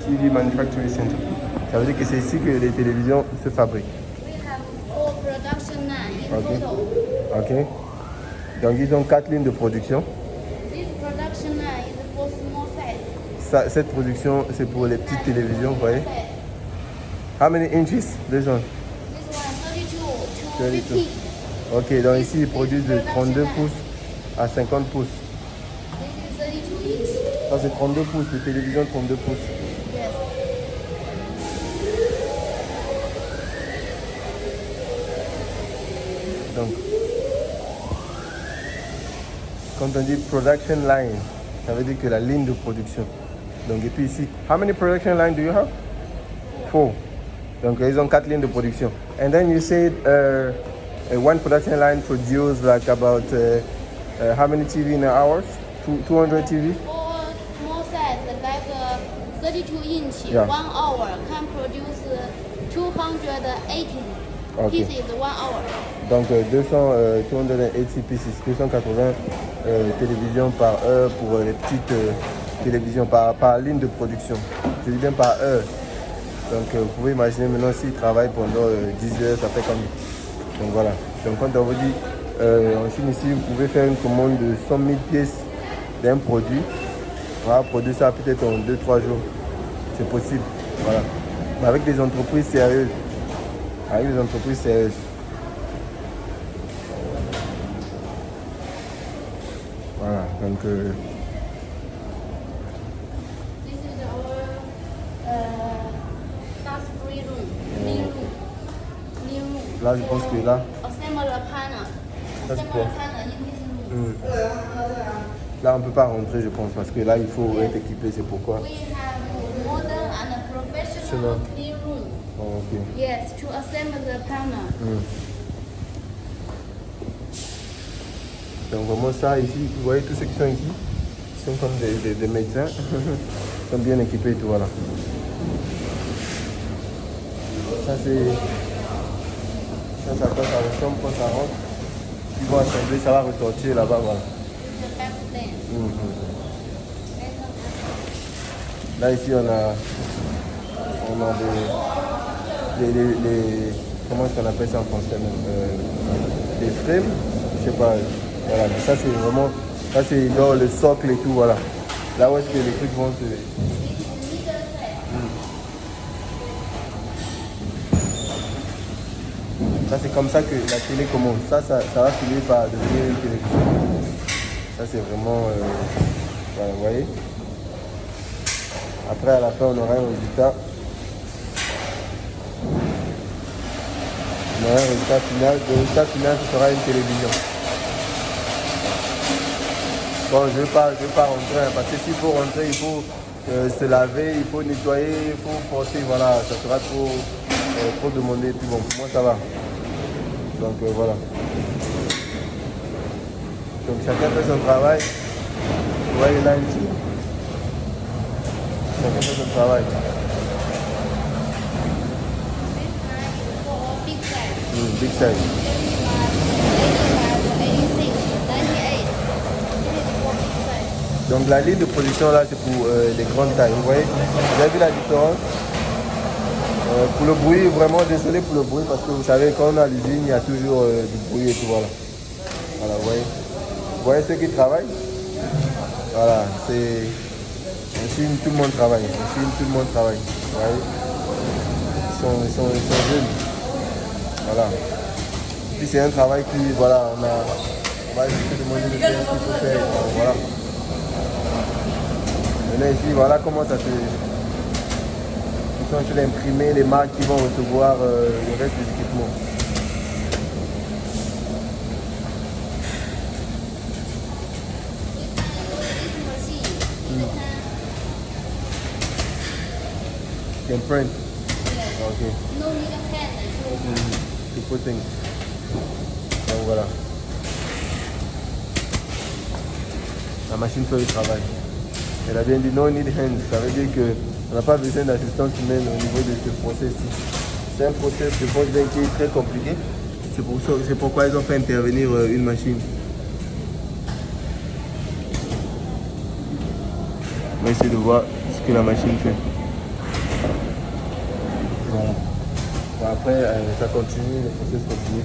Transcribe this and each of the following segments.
TV Manufacturing Center. Ça veut dire que c'est ici que les télévisions se fabriquent. We have 4 production lines in Ok. total. Ok. Donc ils ont 4 lignes de production. This production line is for small size. Cette production, c'est pour les petites télévisions, vous voyez. How many inches? This one? This one 32 to 32. 50. Ok, donc ici ils produisent de 32 pouces à 50 pouces. This is 32 inch. Ça c'est 32 pouces, les télévisions 32 pouces. Yes. Donc, quand on dit production line, ça veut dire que la ligne de production. Donc, et puis ici, how many production lines do you have? 4. Donc, ils ont 4 lignes de production. And then you said one production line produce like about how many TV in an hour? 200 TV? For small size like 32 inch, Yeah. 1 hour can produce 280 Okay. pieces 1 hour. Donc 280 pieces, 280 télévisions par heure pour les petites télévisions, par ligne de production. Je dis bien par heure. Donc vous pouvez imaginer maintenant s'ils travaillent pendant 10 heures, ça fait comme... Donc voilà. Donc quand on vous dit en Chine ici, vous pouvez faire une commande de 100 000 pièces d'un produit. Voilà, produire ça peut-être en 2-3 jours. C'est possible. Voilà. Mais avec des entreprises sérieuses. Avec des entreprises sérieuses. Voilà, donc This is our gas free room, clean room, new room. là je pense que là, Assemble a panel. Ça, c'est Assemble quoi? a panel in this room. là on ne peut pas rentrer je pense parce que là il faut être équipé, c'est pourquoi. We have modern and professional clean room. Oh, ok. Yes, to assemble the panel. Donc vraiment ça ici, vous voyez tous ceux qui sont ici, ils sont comme des médecins, ils sont bien équipés et tout voilà. Ça c'est... Ça quand ça ressemble, quand ça rentre, ils vont assembler, ça va ressortir là-bas voilà. This is the back stand. Là ici on a des comment est-ce qu'on appelle ça en français même, des frames, je sais pas, voilà, mais ça c'est vraiment, ça c'est genre le socle et tout, voilà. Là où est-ce que les trucs vont se... Ça c'est comme ça que la télé commence, ça va finir par devenir une télévision. Ça c'est vraiment, voilà, vous voyez. Après à la fin on aura un résultat. On aura un résultat final. Le résultat final ce sera une télévision. Bon je ne vais pas rentrer hein, parce que s'il faut rentrer il faut se laver, il faut nettoyer, il faut porter, voilà, ça sera trop demandé. Et puis bon pour moi ça va. Donc voilà. Donc chacun fait son travail. Vous voyez là ici. Chacun fait son travail. This line is for big size. Big size. 85, 86, 98. This is for big size. Donc la ligne de production là c'est pour les grandes tailles. Vous voyez, vous avez vu la différence? Pour le bruit, vraiment désolé pour le bruit parce que vous savez quand on a l'usine il y a toujours du bruit et tout voilà. Voilà, vous voyez ceux qui travaillent? Voilà, c'est en Chine tout le monde travaille. En Chine tout le monde travaille. Vous voyez? Ils sont jeunes. Voilà. Puis c'est un travail qui, voilà, on va juste demander de faire ce qu'il faut faire. Voilà. Maintenant ici, voilà comment ça se... Ils sont en train d'imprimer les marques qui vont recevoir le reste des équipements. You can print. Okay. No need a pen. To put things. Donc voilà. La machine fait le travail. Elle a bien dit no need hands. Ça veut dire qu'on n'a pas besoin d'assistance humaine au niveau de ce process-ci. C'est un process de Volkswagen qui est très compliqué. C'est pourquoi ils ont fait intervenir une machine. On va essayer de voir ce que la machine fait. Voilà. Bon, après, ça continue, le process continue.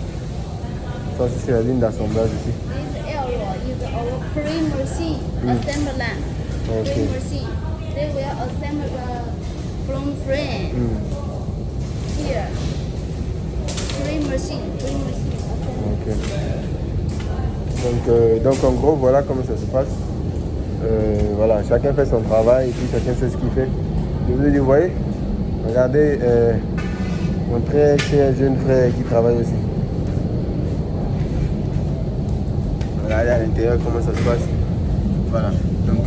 Ça aussi, c'est la ligne d'assemblage aussi. This area is our cream machine assembly. Okay. Cream machine. They will assemble from frame. Here. Cream machine. Cream machine. Okay. Ok. Donc en gros, voilà comment ça se passe. Voilà, chacun fait son travail et puis chacun sait ce qu'il fait. Je vous ai dit, vous voyez, regardez mon très cher jeune frère qui travaille aussi. Regardez à l'intérieur comment ça se passe. Voilà. Donc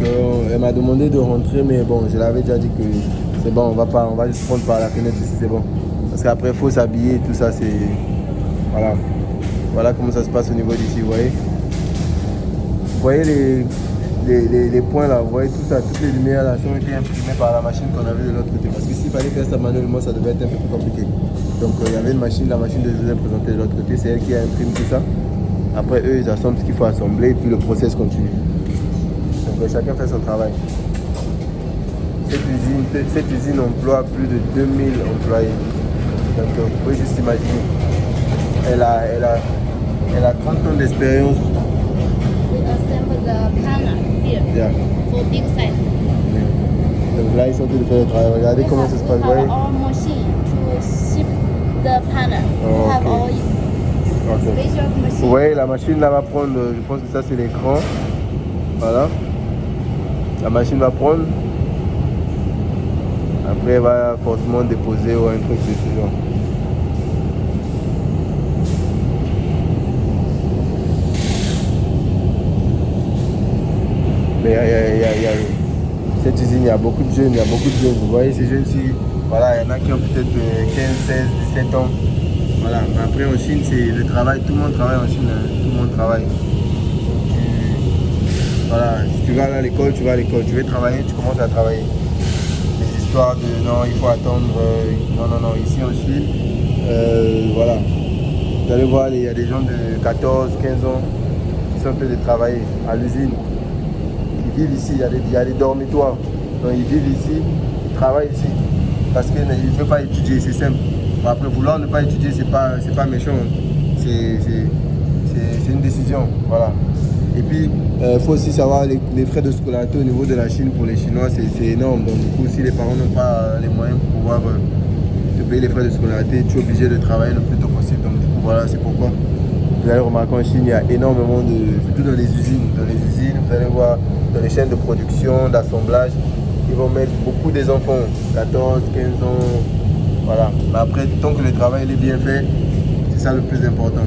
elle m'a demandé de rentrer, mais bon, je l'avais déjà dit que c'est bon, on va juste prendre par la fenêtre ici, c'est bon. Parce qu'après, il faut s'habiller, tout ça, c'est... Voilà. Voilà comment ça se passe au niveau d'ici, vous voyez. Vous voyez les points là, vous voyez tout ça, toutes les lumières là sont été imprimées par la machine qu'on avait de l'autre côté. Parce que s'il fallait faire ça manuellement, ça devait être un peu plus compliqué. Donc il y avait une machine, la machine de je vous ai présenté de l'autre côté, c'est elle qui a imprimé tout ça. Après eux, ils assemblent ce qu'il faut assembler et puis le process continue. Donc chacun fait son travail. Cette usine emploie plus de 2000 employés. Donc vous pouvez juste imaginer. Elle a 30 ans d'expérience. We assemble the panel here Yeah. for big size. Donc là, ils sont en train de faire le travail. Regardez comment ça se passe. We have our machine to ship the panel. Oh, We have okay. our Ok. special machine. Vous voyez, la machine là va prendre, je pense que ça c'est l'écran. Voilà. La machine va prendre. Après, elle va forcément déposer ou un truc de ce genre. Mais cette usine, il y a beaucoup de jeunes, Vous voyez ces jeunes-ci, voilà, il y en a qui ont peut-être 15, 16, 17 ans. Voilà, mais après en Chine, c'est le travail, tout le monde travaille en Chine, hein. Tout le monde travaille. Voilà, si tu vas à l'école, tu vas à l'école. Tu veux travailler, tu commences à travailler. Les histoires de non, il faut attendre, non, ici en Chine, voilà. Vous allez voir, il y a des gens de 14, 15 ans qui sont en train de travailler à l'usine. Ils vivent ici, il y a des dormitoires. Donc ils vivent ici, ils travaillent ici. Parce qu'ils ne veulent pas étudier, c'est simple. Bon, après, vouloir ne pas étudier, c'est pas méchant. C'est une décision. Voilà. Et puis, il faut aussi savoir les frais de scolarité au niveau de la Chine pour les Chinois, c'est énorme. Donc du coup, si les parents n'ont pas les moyens pour pouvoir te payer les frais de scolarité, tu es obligé de travailler le plus tôt possible. Donc du coup, voilà, c'est pourquoi. Vous allez remarquer en Chine, il y a énormément surtout dans les usines. Dans les usines, vous allez voir dans les chaînes de production, d'assemblage, ils vont mettre beaucoup des enfants, 14, 15 ans, voilà. Mais après, tant que le travail est bien fait, c'est ça le plus important.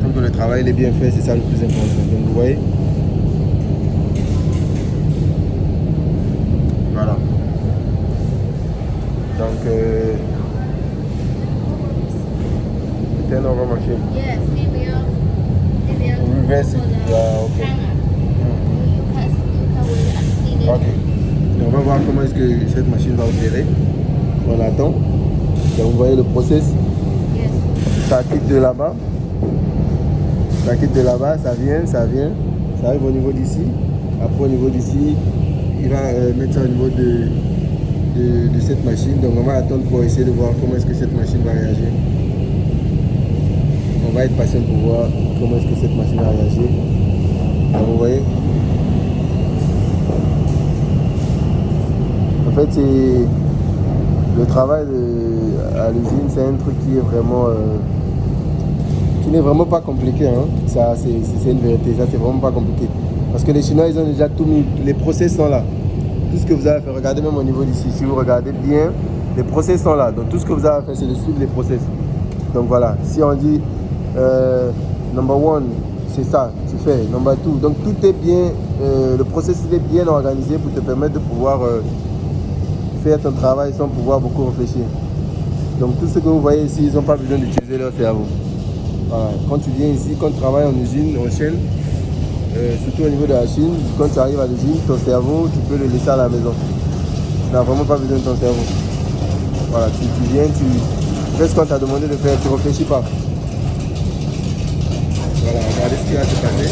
Tant que le travail est bien fait, c'est ça le plus important. Donc vous voyez, voilà. Donc, turn over machine. Yes, we will Reverse it. for the Yeah, okay. panel. You can wait and see Ok. later. Et on va voir comment est-ce que cette machine va opérer. On attend. Donc vous voyez le process. Yes. Ça quitte de là-bas. Ça quitte de là-bas, ça vient. Ça arrive au niveau d'ici. Après au niveau d'ici, il va mettre ça au niveau de cette machine. Donc on va attendre pour essayer de voir comment est-ce que cette machine va réagir. On va être patient pour voir comment est-ce que cette machine va réagir. Donc vous voyez. En fait, c'est le travail à l'usine, c'est un truc qui est vraiment qui n'est vraiment pas compliqué. Hein. Ça, c'est une vérité. Ça, c'est vraiment pas compliqué. Parce que les Chinois, ils ont déjà tout mis. Les process sont là. Tout ce que vous avez fait, regardez même au niveau d'ici. Si vous regardez bien, les process sont là. Donc tout ce que vous avez fait, c'est de suivre les process. Donc voilà. Si on dit number one, c'est ça, tu fais. Number two. Donc tout est bien. Le processus est bien organisé pour te permettre de pouvoir faire ton travail sans pouvoir beaucoup réfléchir. Donc tout ce que vous voyez ici, ils n'ont pas besoin d'utiliser leur cerveau. Voilà. Quand tu viens ici, quand tu travailles en usine, en chaîne, surtout au niveau de la Chine, quand tu arrives à l'usine, ton cerveau, tu peux le laisser à la maison. Tu n'as vraiment pas besoin de ton cerveau. Voilà, tu viens, tu fais ce qu'on t'a demandé de faire, tu ne réfléchis pas. Voilà, regardez ce qui va se passer.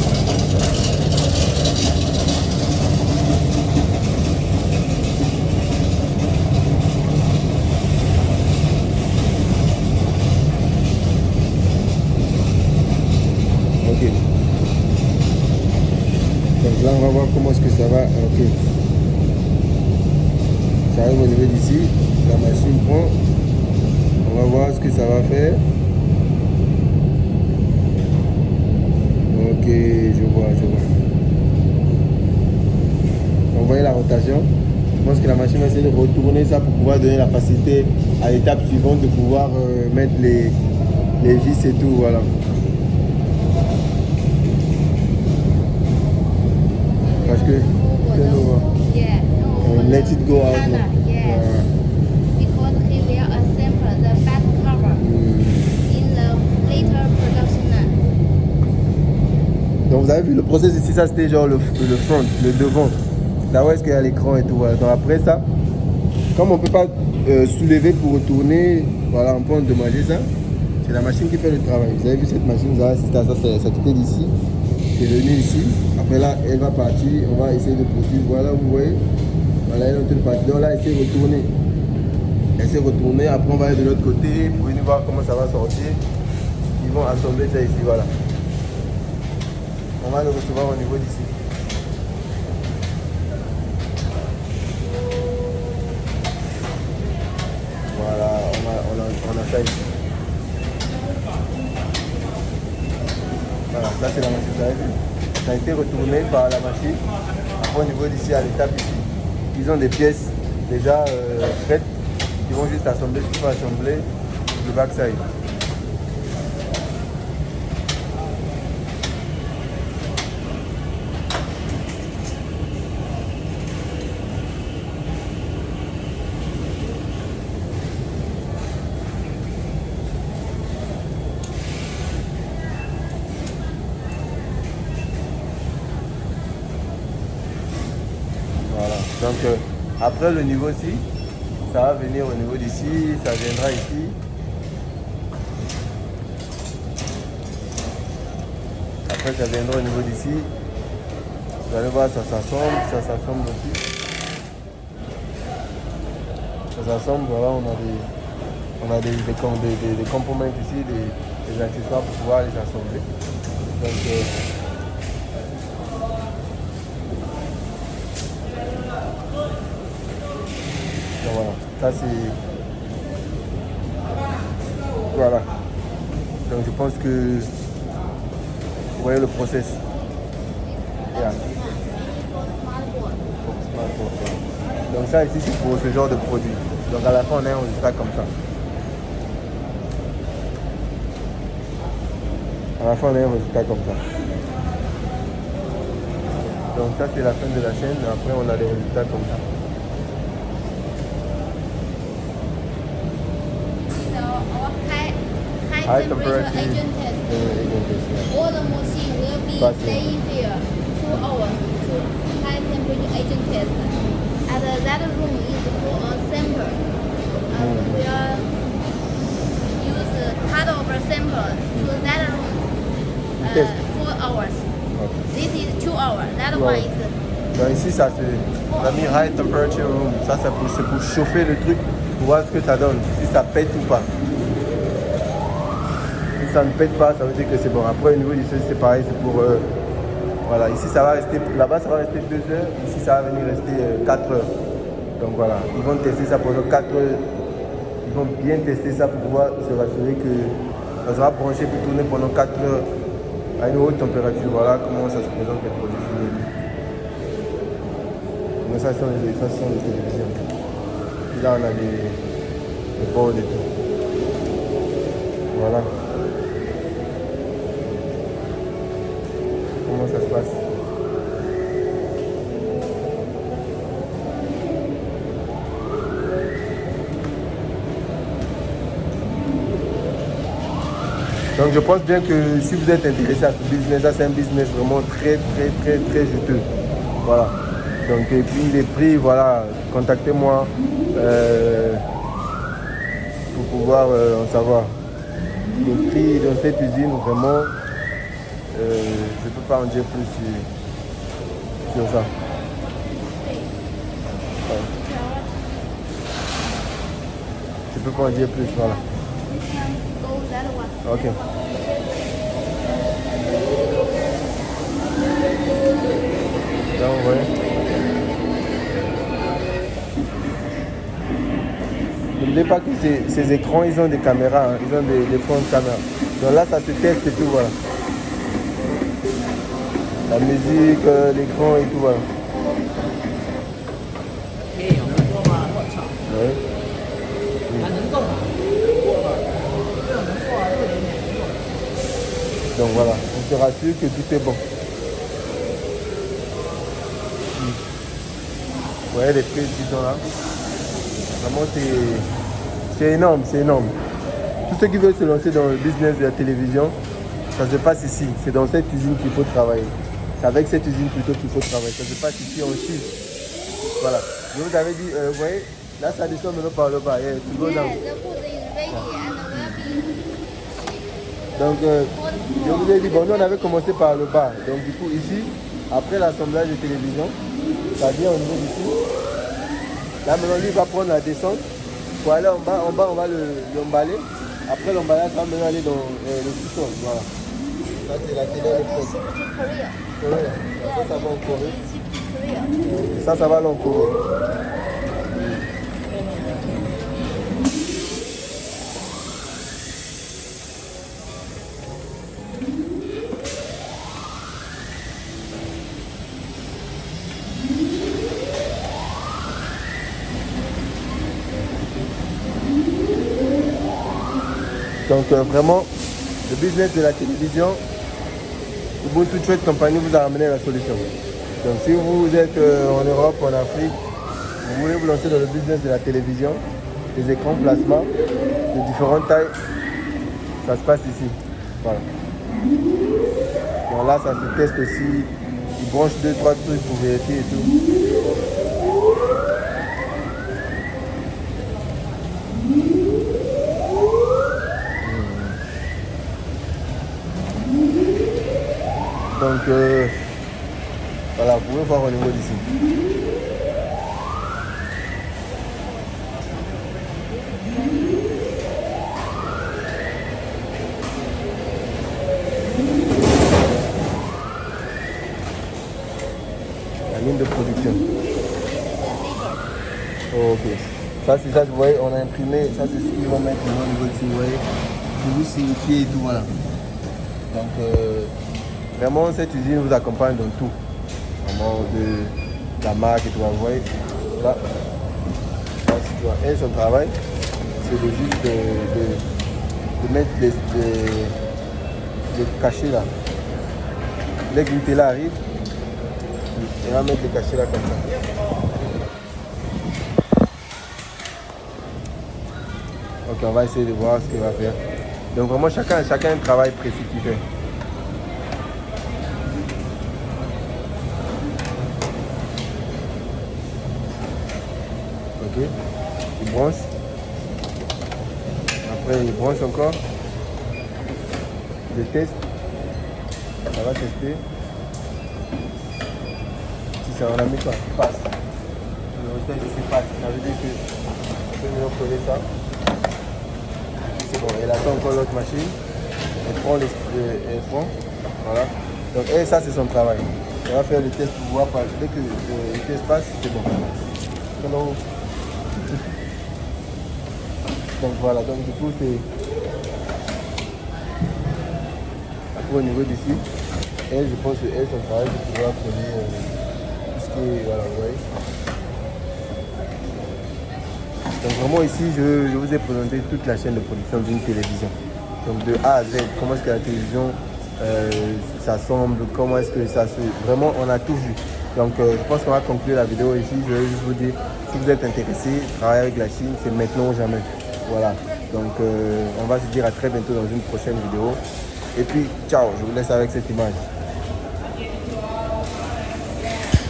ok. Ça arrive au niveau d'ici. La machine prend. On va voir ce que ça va faire. Ok, je vois. Donc, vous voyez la rotation. Je pense que la machine va essayer de retourner ça pour pouvoir donner la facilité à l'étape suivante de pouvoir mettre les vis et tout. Voilà. Parce que Yeah. No. let it go out. Color, yes. Because he will assemble the back cover in the later production line. Donc vous avez vu le process ici, ça c'était genre le front, le devant. Là où est-ce qu'il y a l'écran et tout. Voilà. Donc après ça, comme on ne peut pas soulever pour retourner, voilà, on peut endommager ça. C'est la machine qui fait le travail. Vous avez vu cette machine, vous avez assisté à ça, ça quittait d'ici. C'est venu ici. Après là, elle va partir. On va essayer de poursuivre. Voilà, vous voyez. Voilà, elle est en train de partir. Donc là, elle s'est retournée. Elle s'est retournée. Après, on va aller de l'autre côté pour venir voir comment ça va sortir. Ils vont assembler ça ici. Voilà. On va le recevoir au niveau d'ici. Voilà, on a ça ici. Voilà, là c'est la machine, ça a vu. Ça a été retourné par la machine. Après au niveau d'ici, à l'étape ici, ils ont des pièces déjà prêtes. Ils vont juste assembler ce qu'il faut assembler le backside. Voilà. Donc après le niveau-ci, ça va venir au niveau d'ici, ça viendra ici. Après ça viendra au niveau d'ici. Vous allez voir, ça s'assemble aussi. Ça s'assemble, voilà, on a des components ici, des accessoires pour pouvoir les assembler. Donc, donc voilà, ça c'est... Voilà. Donc je pense que vous voyez le process. Yeah. Donc ça ici c'est pour ce genre de produit. Donc à la fin on a un résultat comme ça. À la fin on a un résultat comme ça. Donc ça c'est la fin de la chaîne. Après on a des résultats comme ça. High temperature agent test. All the machine will be staying here 2 hours to high temperature agent test. And that room is for a sample. We will use cut over sample to that room 4 hours. Okay. This is 2 hours. That one is. Donc ici ça c'est la high temperature room. Ça c'est pour chauffer le truc pour voir ce que ça donne, si ça pète ou pas. Ça ne pète pas, ça veut dire que c'est bon. Après au niveau du c'est pareil, c'est pour voilà, ici ça va rester, là-bas ça va rester 2 heures, ici ça va venir rester 4 heures. Donc voilà, ils vont tester ça pendant 4 heures. Ils vont bien tester ça pour pouvoir se rassurer que ça sera branché pour tourner pendant 4 heures à une haute température. Voilà comment ça se présente les produits finis. Mais ça sont les télévisions. Et là on a des boards et tout. Voilà. Comment ça se passe. Donc je pense bien que si vous êtes intéressé à ce business, là c'est un business vraiment très juteux. Voilà. Donc et puis les prix, voilà, contactez-moi pour pouvoir en savoir. Les prix dans cette usine vraiment. Je ne peux pas en dire plus sur ça. Ouais. Je ne peux pas en dire plus, voilà. Ok. Là, on voit. n'oubliez pas que ces écrans, ils ont des caméras, hein, ils ont des fonds de caméra. Donc là, ça se teste et tout, voilà. La musique, l'écran et tout, voilà. Ouais. Donc voilà, on se rassure que tout est bon. Vous voyez les prises qui sont là. Vraiment, c'est énorme, c'est énorme. Tous ceux qui veulent se lancer dans le business de la télévision, ça se passe ici. C'est dans cette usine qu'il faut travailler. C'est avec cette usine plutôt qu'il faut travailler. Ça se passe ici en Chine. Voilà. Je vous avais dit, vous voyez, là ça descend maintenant par le bas. Yeah, to go down. Yes, the food is ready and will be. Donc, je vous ai dit, bon, nous on avait commencé par le bas. Donc du coup, ici, après l'assemblage de télévision, ça vient au niveau d'ici. Là maintenant, lui va prendre la descente. Pour aller en bas, on va l'emballer. Après l'emballage, ça va maintenant aller dans le sous-sol. Voilà. Ça c'est la télé électrique. Ship to Korea. Corée. Ça va en Corée. Ship to Korea. Et ça va aller en Corée. Donc vraiment, le business de la télévision, Ubuntu Trade Company vous a ramené la solution. Donc si vous êtes en Europe, en Afrique, vous voulez vous lancer dans le business de la télévision, des écrans plasma de différentes tailles, ça se passe ici. Voilà. Donc là, ça se teste aussi. Ils branchent 2-3 trucs pour vérifier et tout. Donc voilà, vous pouvez voir au niveau d'ici. La ligne de production. Oh, ok. Ça c'est ça, vous voyez, on a imprimé, ça c'est ce qu'ils vont mettre au niveau d'ici, vous voyez. Pour vous signifier et tout, voilà. Donc vraiment, cette usine vous accompagne dans tout. Vraiment, de la marque et tout. Vous voyez, là, et son travail, c'est de juste de mettre des cachets là. Dès que Nutella arrive, il va mettre des cachets là comme ça. Ok, on va essayer de voir ce qu'il va faire. Donc vraiment, chacun a un travail précis qu'il fait. Ok, il branche. Après il branche encore. Je teste. Ça va tester. Si ça en a mis quoi, passe. Le résultat ici passe. Ça veut dire que je peux mieux coller ça. C'est bon, elle attend encore l'autre machine. Elle prend les fonds. Voilà. Donc et ça c'est son travail. On va faire le test pour voir dès que le test passe, c'est bon. Hello. Donc voilà, donc du coup c'est après au niveau d'ici. Elle, je pense que elle, son travail, c'est pouvoir coller tout ce qui est, voilà, vous voyez. Donc vraiment ici, je vous ai présenté toute la chaîne de production d'une télévision. Donc de A à Z, comment est-ce que la télévision s'assemble, comment est-ce que ça se... Vraiment, on a tout vu. Donc je pense qu'on va conclure la vidéo ici. Je vais juste vous dire, si vous êtes intéressé, travailler avec la Chine, c'est maintenant ou jamais. Voilà. Donc on va se dire à très bientôt dans une prochaine vidéo. Et puis, ciao, je vous laisse avec cette image.